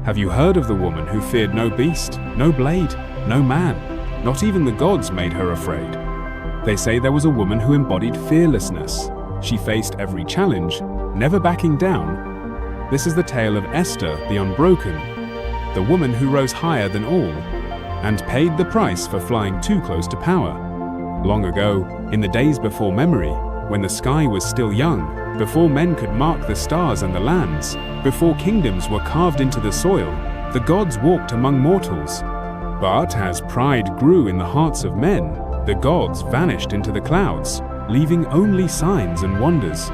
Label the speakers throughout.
Speaker 1: Have you heard of the woman who feared no beast, no blade, no man? Not even the gods made her afraid. They say there was a woman who embodied fearlessness. She faced every challenge, never backing down. This is the tale of Esther the Unbroken, the woman who rose higher than all, and paid the price for flying too close to power. Long ago, in the days before memory, when the sky was still young, before men could mark the stars and the lands, before kingdoms were carved into the soil, the gods walked among mortals. But as pride grew in the hearts of men, the gods vanished into the clouds, leaving only signs and wonders.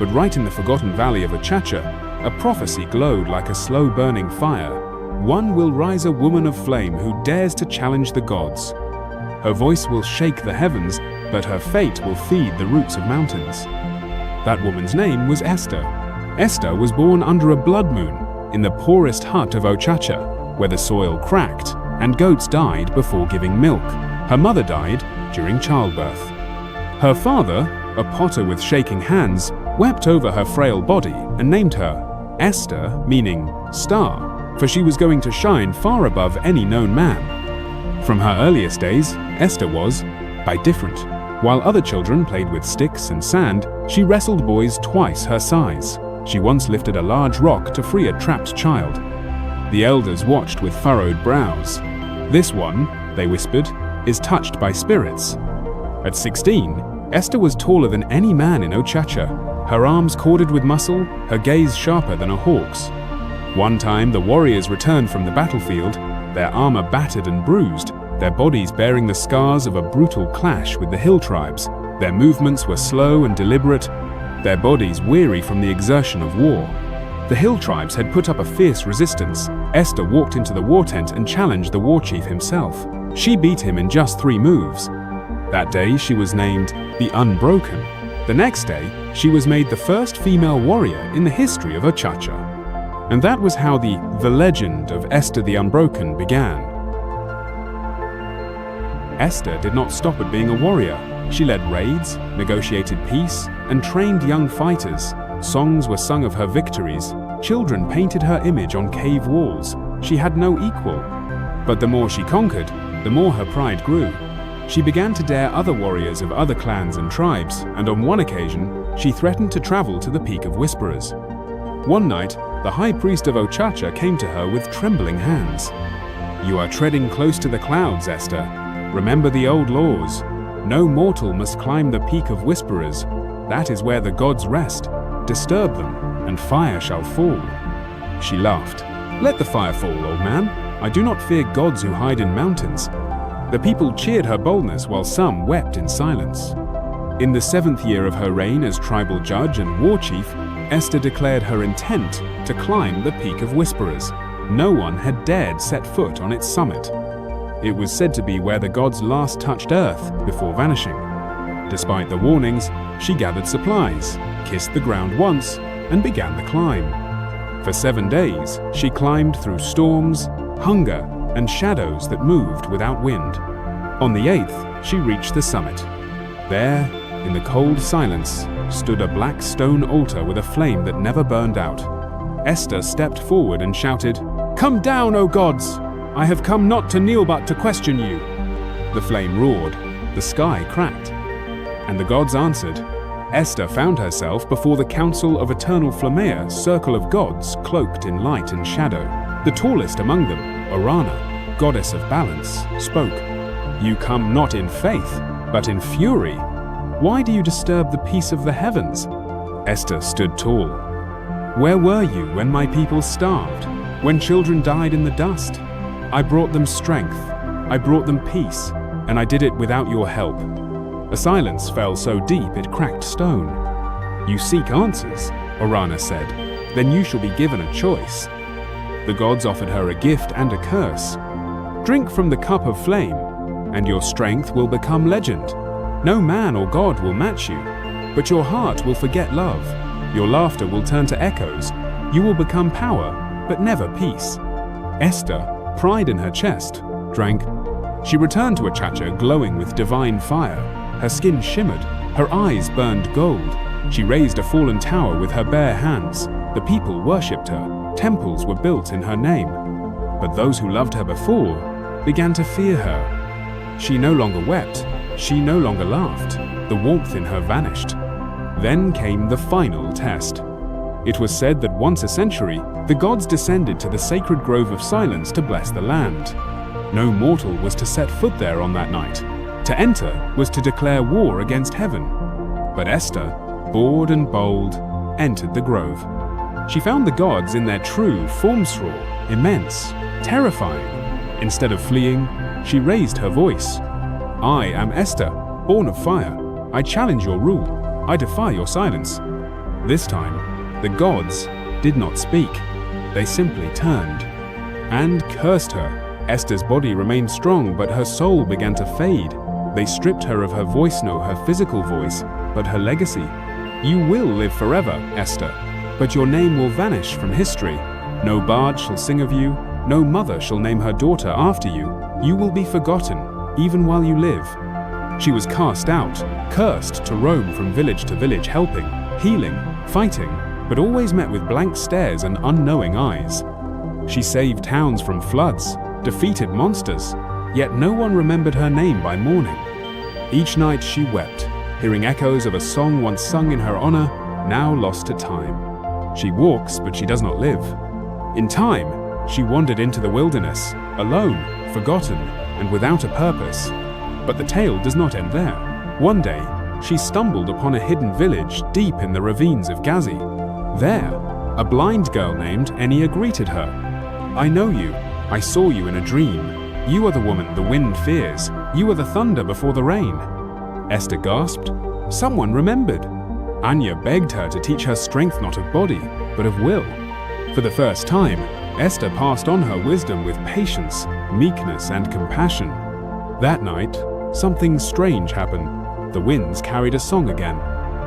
Speaker 1: But right in the forgotten valley of Ochacha, a prophecy glowed like a slow-burning fire. One will rise, a woman of flame who dares to challenge the gods. Her voice will shake the heavens, but her fate will feed the roots of mountains. That woman's name was Esther. Esther was born under a blood moon in the poorest hut of Ochacha, where the soil cracked and goats died before giving milk. Her mother died during childbirth. Her father, a potter with shaking hands, wept over her frail body and named her Esther, meaning star, for she was going to shine far above any known man. From her earliest days, Esther was, by different. While other children played with sticks and sand, she wrestled boys twice her size. She once lifted a large rock to free a trapped child. The elders watched with furrowed brows. This one, they whispered, is touched by spirits. At 16, Esther was taller than any man in Ochacha, her arms corded with muscle, her gaze sharper than a hawk's. One time the warriors returned from the battlefield, their armor battered and bruised, their bodies bearing the scars of a brutal clash with the hill tribes. Their movements were slow and deliberate, their bodies weary from the exertion of war. The hill tribes had put up a fierce resistance. Esther walked into the war tent and challenged the war chief himself. She beat him in just 3 moves. That day she was named the Unbroken. The next day, she was made the first female warrior in the history of Ochacha. And that was how the legend of Esther the Unbroken began. Esther did not stop at being a warrior. She led raids, negotiated peace, and trained young fighters. Songs were sung of her victories. Children painted her image on cave walls. She had no equal. But the more she conquered, the more her pride grew. She began to dare other warriors of other clans and tribes, and on one occasion, she threatened to travel to the Peak of Whisperers. One night, the high priest of Ochacha came to her with trembling hands. "You are treading close to the clouds, Esther. Remember the old laws. No mortal must climb the Peak of Whisperers. That is where the gods rest. Disturb them, and fire shall fall." She laughed. "Let the fire fall, old man. I do not fear gods who hide in mountains." The people cheered her boldness while some wept in silence. In the 7th year of her reign as tribal judge and war chief, Esther declared her intent to climb the Peak of Whisperers. No one had dared set foot on its summit. It was said to be where the gods last touched earth before vanishing. Despite the warnings, she gathered supplies, kissed the ground once, and began the climb. For 7 days, she climbed through storms, hunger, and shadows that moved without wind. On the 8th, she reached the summit. There, in the cold silence, stood a black stone altar with a flame that never burned out. Esther stepped forward and shouted, "Come down, O gods! I have come not to kneel but to question you." The flame roared, the sky cracked, and the gods answered. Esther found herself before the council of eternal Flamea, circle of gods cloaked in light and shadow. The tallest among them, Orana, goddess of balance, spoke. "You come not in faith, but in fury. Why do you disturb the peace of the heavens?" Esther stood tall. "Where were you when my people starved, when children died in the dust? I brought them strength, I brought them peace, and I did it without your help." A silence fell so deep it cracked stone. "You seek answers," Orana said. "Then you shall be given a choice." The gods offered her a gift and a curse. "Drink from the cup of flame, and your strength will become legend. No man or god will match you, but your heart will forget love. Your laughter will turn to echoes. You will become power, but never peace." Esther, pride in her chest, drank. She returned to Ochacha glowing with divine fire. Her skin shimmered, her eyes burned gold. She raised a fallen tower with her bare hands. The people worshipped her. temples were built in her name. But those who loved her before began to fear her. She no longer wept, she no longer laughed, the warmth in her vanished. Then came the final test. It was said that once a century, the gods descended to the sacred grove of silence to bless the land. No mortal was to set foot there on that night. To enter was to declare war against heaven. But Esther, bored and bold, entered the grove. She found the gods in their true formsraw, immense, terrifying. Instead of fleeing, she raised her voice. I am Esther, born of fire. I challenge your rule. I defy your silence. This time, the gods did not speak. They simply turned and cursed her. Esther's body remained strong, but her soul began to fade. They stripped her of her voice, no, her physical voice, but her legacy. You will live forever, Esther, but your name will vanish from history. No bard shall sing of you, no mother shall name her daughter after you. You will be forgotten, even while you live. She was cast out, cursed to roam from village to village, helping, healing, fighting, but always met with blank stares and unknowing eyes. She saved towns from floods, defeated monsters, yet no one remembered her name by morning. Each night she wept, hearing echoes of a song once sung in her honor, now lost to time. She walks, but she does not live. In time, she wandered into the wilderness, alone, forgotten, and without a purpose. But the tale does not end there. One day, she stumbled upon a hidden village deep in the ravines of Gazi. There, a blind girl named Enya greeted her. I know you. I saw you in a dream. You are the woman the wind fears. You are the thunder before the rain. Esther gasped. Someone remembered. Anya begged her to teach her strength not of body, but of will. For the first time, Esther passed on her wisdom with patience, meekness, and compassion. That night, something strange happened. The winds carried a song again.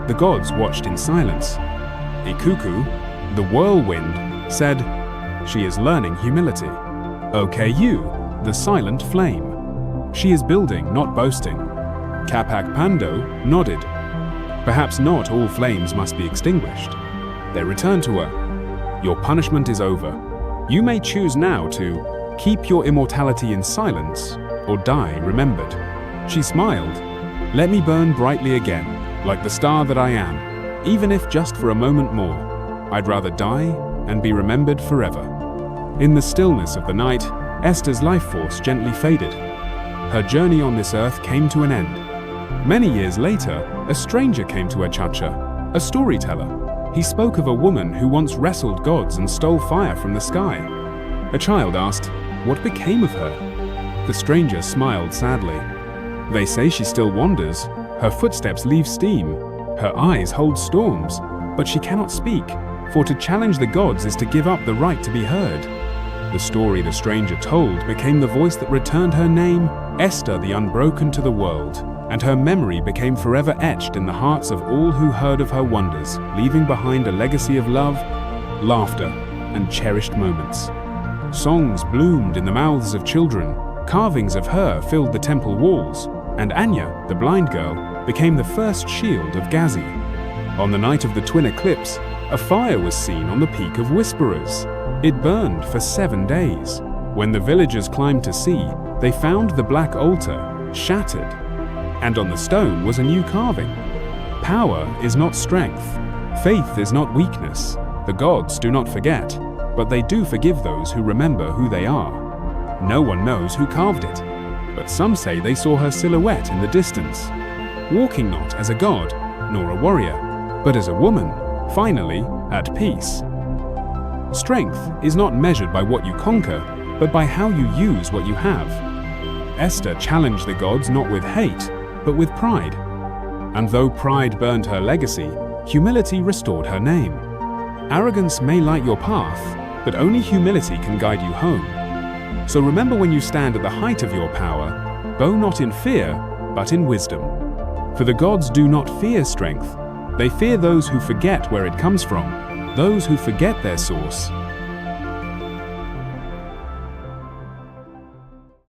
Speaker 1: The gods watched in silence. A cuckoo, the whirlwind, said, "She is learning humility." Okay, you, the silent flame. She is building, not boasting. Capac Pando nodded. Perhaps not all flames must be extinguished. They returned to her. Your punishment is over. You may choose now to keep your immortality in silence or die remembered. She smiled. Let me burn brightly again, like the star that I am, even if just for a moment more. I'd rather die and be remembered forever. In the stillness of the night, Esther's life force gently faded. Her journey on this earth came to an end. Many years later, a stranger came to her chacha, a storyteller. He spoke of a woman who once wrestled gods and stole fire from the sky. A child asked, what became of her? The stranger smiled sadly. They say she still wanders. Her footsteps leave steam. Her eyes hold storms. But she cannot speak, for to challenge the gods is to give up the right to be heard. The story the stranger told became the voice that returned her name, Esther the Unbroken, to the world, and her memory became forever etched in the hearts of all who heard of her wonders, leaving behind a legacy of love, laughter, and cherished moments. Songs bloomed in the mouths of children, carvings of her filled the temple walls, and Anya, the blind girl, became the first shield of Gazi. On the night of the twin eclipse, a fire was seen on the peak of Whisperers. It burned for 7 days. When the villagers climbed to see, they found the black altar shattered, and on the stone was a new carving. Power is not strength. Faith is not weakness. The gods do not forget, but they do forgive those who remember who they are. No one knows who carved it, but some say they saw her silhouette in the distance, walking not as a god, nor a warrior, but as a woman, finally at peace. Strength is not measured by what you conquer, but by how you use what you have. Esther challenged the gods not with hate, but with pride. And though pride burned her legacy, humility restored her name. Arrogance may light your path, but only humility can guide you home. So remember, when you stand at the height of your power, bow not in fear, but in wisdom. For the gods do not fear strength. They fear those who forget where it comes from, those who forget their source,